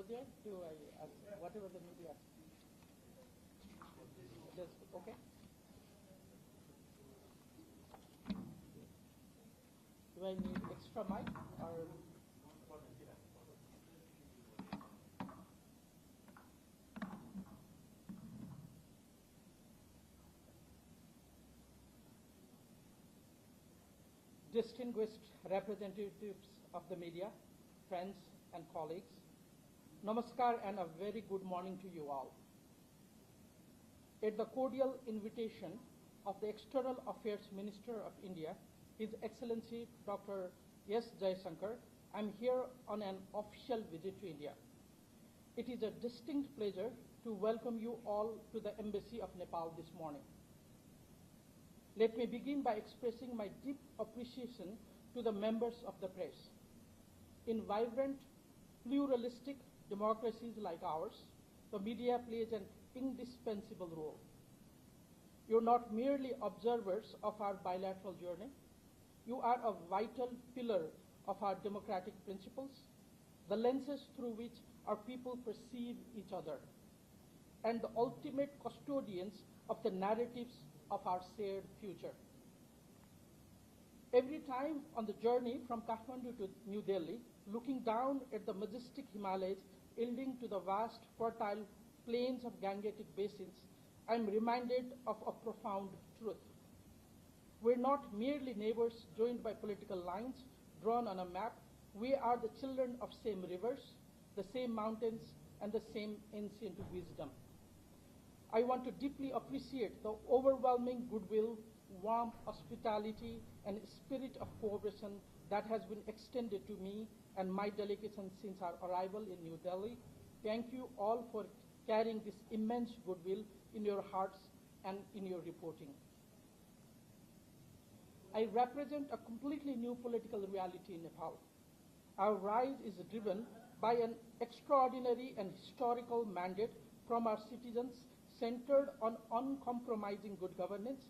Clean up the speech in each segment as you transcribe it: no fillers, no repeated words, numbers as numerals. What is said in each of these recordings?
Go there? Do I ask whatever the media? Just, okay. Do I need extra mic or? Distinguished representatives of the media, friends and colleagues, Namaskar and a very good morning to you all. At the cordial invitation of the External Affairs Minister of India, His Excellency Dr. S. Jaishankar, I am here on an official visit to India. It is a distinct pleasure to welcome you all to the Embassy of Nepal this morning. Let me begin by expressing my deep appreciation to the members of the press. In vibrant, pluralistic democracies like ours, the media plays an indispensable role. You're not merely observers of our bilateral journey. You are a vital pillar of our democratic principles, the lenses through which our people perceive each other, and the ultimate custodians of the narratives of our shared future. Every time on the journey from Kathmandu to New Delhi, looking down at the majestic Himalayas yielding to the vast, fertile plains of Gangetic basins, I am reminded of a profound truth. We're not merely neighbors joined by political lines drawn on a map. We are the children of same rivers, the same mountains, and the same ancient wisdom. I want to deeply appreciate the overwhelming goodwill, warm hospitality, and spirit of cooperation that has been extended to me and my delegation since our arrival in New Delhi. Thank you all for carrying this immense goodwill in your hearts and in your reporting. I represent a completely new political reality in Nepal. Our rise is driven by an extraordinary and historical mandate from our citizens centered on uncompromising good governance,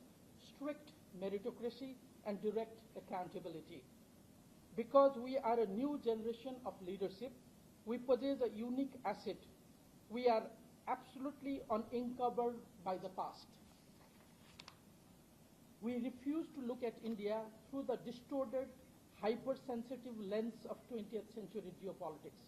strict meritocracy, and direct accountability. Because we are a new generation of leadership, we possess a unique asset. We are absolutely unencumbered by the past. We refuse to look at India through the distorted, hypersensitive lens of 20th century geopolitics.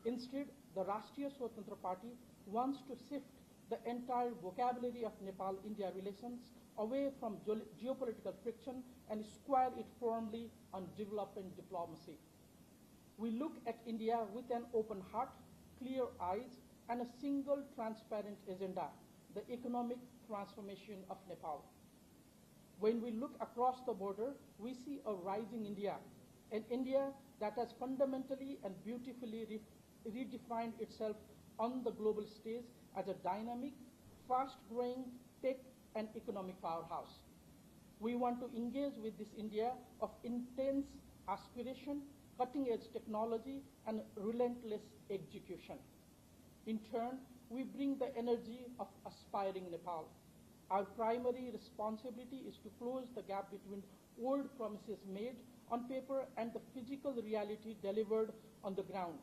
Instead, the Rashtriya Swatantra Party wants to shift the entire vocabulary of Nepal-India relations away from geopolitical friction and square it firmly on development diplomacy. We look at India with an open heart, clear eyes, and a single transparent agenda, the economic transformation of Nepal. When we look across the border, we see a rising India, an India that has fundamentally and beautifully redefined itself on the global stage as a dynamic, fast-growing tech and economic powerhouse. We want to engage with this India of intense aspiration, cutting-edge technology, and relentless execution. In turn, we bring the energy of aspiring Nepal. Our primary responsibility is to close the gap between old promises made on paper and the physical reality delivered on the ground,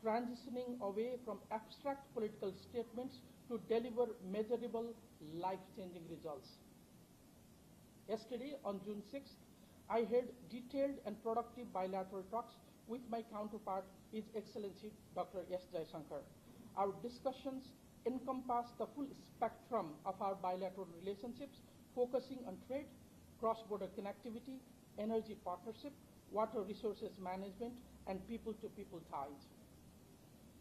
transitioning away from abstract political statements to deliver measurable, life-changing results. Yesterday, on June 6th, I had detailed and productive bilateral talks with my counterpart, His Excellency Dr. S. Jaishankar. Our discussions encompass the full spectrum of our bilateral relationships, focusing on trade, cross-border connectivity, energy partnership, water resources management, and people-to-people ties.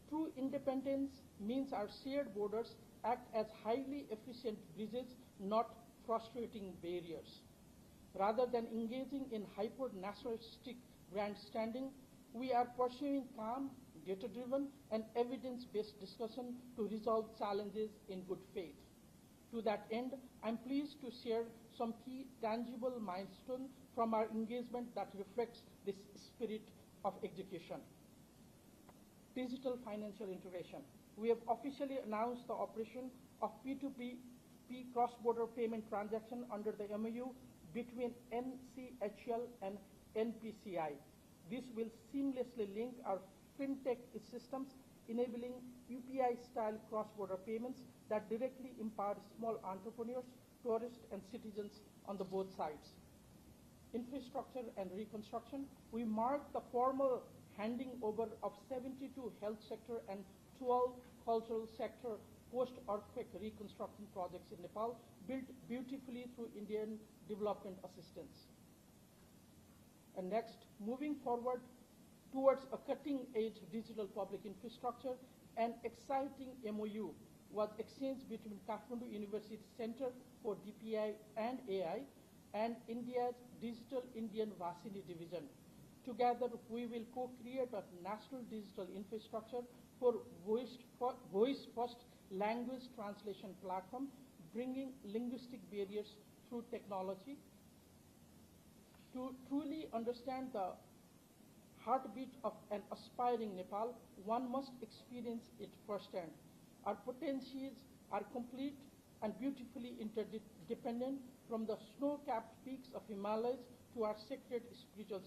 True independence means our shared borders act as highly efficient bridges, not frustrating barriers. Rather than engaging in hyper-nationalistic grandstanding, we are pursuing calm, data-driven, and evidence-based discussion to resolve challenges in good faith. To that end, I'm pleased to share some key tangible milestones from our engagement that reflects this spirit of execution. Digital financial integration. We have officially announced the operation of P2P cross-border payment transaction under the MOU between NCHL and NPCI. This will seamlessly link our fintech systems, enabling UPI-style cross-border payments that directly empower small entrepreneurs, tourists, and citizens on the both sides. Infrastructure and reconstruction. We mark the formal handing over of 72 health sector and 12 cultural sector post-earthquake reconstruction projects in Nepal, built beautifully through Indian development assistance. And next, moving forward towards a cutting-edge digital public infrastructure, an exciting MOU was exchanged between Kathmandu University Center for DPI and AI and India's Digital Indian Vasini Division. Together, we will co-create a national digital infrastructure for voice-first language translation platform, bringing linguistic barriers through technology. To truly understand the heartbeat of an aspiring Nepal, one must experience it firsthand. Our potentials are complete and beautifully interdependent, from the snow-capped peaks of Himalayas to our sacred spiritual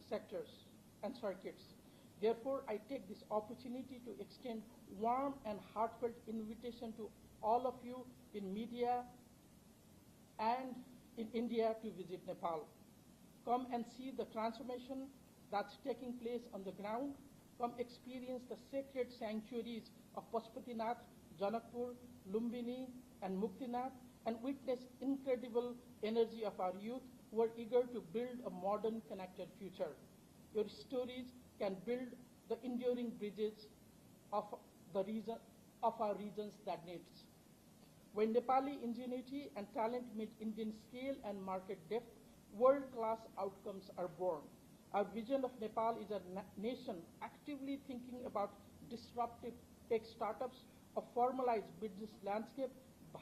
sectors and circuits. Therefore, I take this opportunity to extend warm and heartfelt invitation to all of you in media and in India to visit Nepal. Come and see the transformation that's taking place on the ground. Come experience the sacred sanctuaries of Pashupatinath, Janakpur, Lumbini, and Muktinath, and witness incredible energy of our youth who are eager to build a modern, connected future. Your stories can build the enduring bridges of our regions that needs. When Nepali ingenuity and talent meet Indian scale and market depth, world-class outcomes are born. Our vision of Nepal is a nation actively thinking about disruptive tech startups, a formalized business landscape,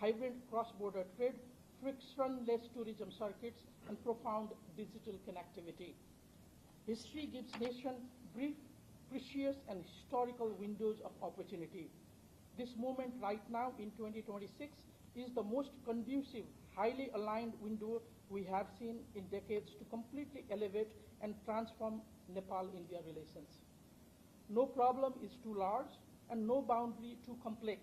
vibrant cross-border trade, frictionless tourism circuits, and profound digital connectivity. History gives nation brief, precious, and historical windows of opportunity. This moment right now in 2026 is the most conducive, highly aligned window we have seen in decades to completely elevate and transform Nepal-India relations. No problem is too large and no boundary too complex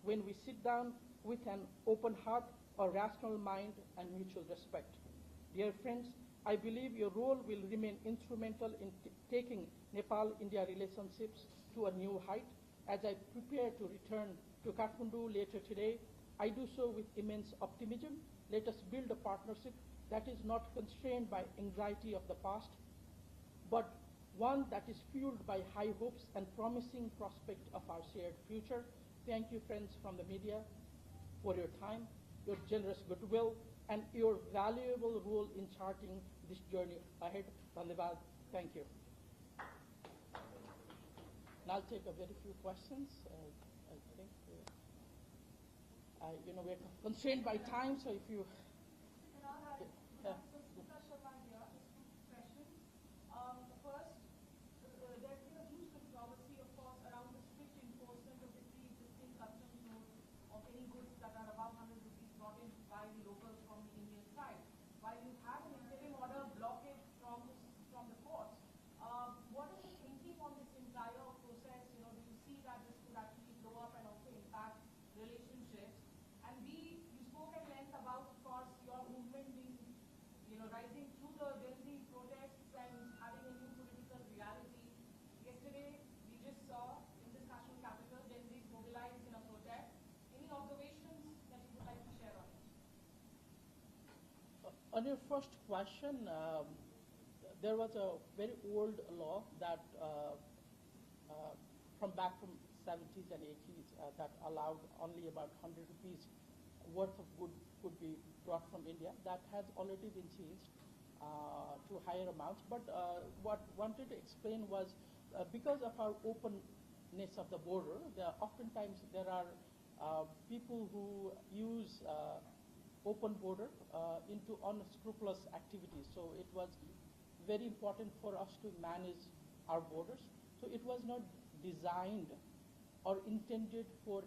when we sit down with an open heart, a rational mind, and mutual respect. Dear friends, I believe your role will remain instrumental in taking Nepal-India relationships to a new height. As I prepare to return to Kathmandu later today, I do so with immense optimism. Let us build a partnership that is not constrained by anxiety of the past, but one that is fueled by high hopes and promising prospect of our shared future. Thank you, friends from the media, for your time, your generous goodwill, and your valuable role in charting this journey ahead. Dhanyavad. Thank you. And I'll take a very few questions. I think, we're constrained by time, so if you... Yeah. On your first question, there was a very old law that from back from 70s and 80s that allowed only about 100 rupees worth of good could be brought from India. That has already been changed to higher amounts. But what wanted to explain was because of our openness of the border, oftentimes there are people who use open border into unscrupulous activities. So it was very important for us to manage our borders. So it was not designed or intended for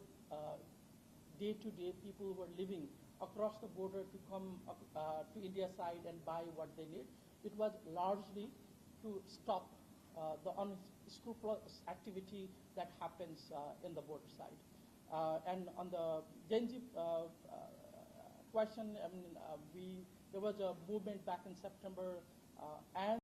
day-to-day people who are living across the border to come to India side and buy what they need. It was largely to stop the unscrupulous activity that happens in the border side. And on the Gen Z question, I mean, there was a movement back in September, and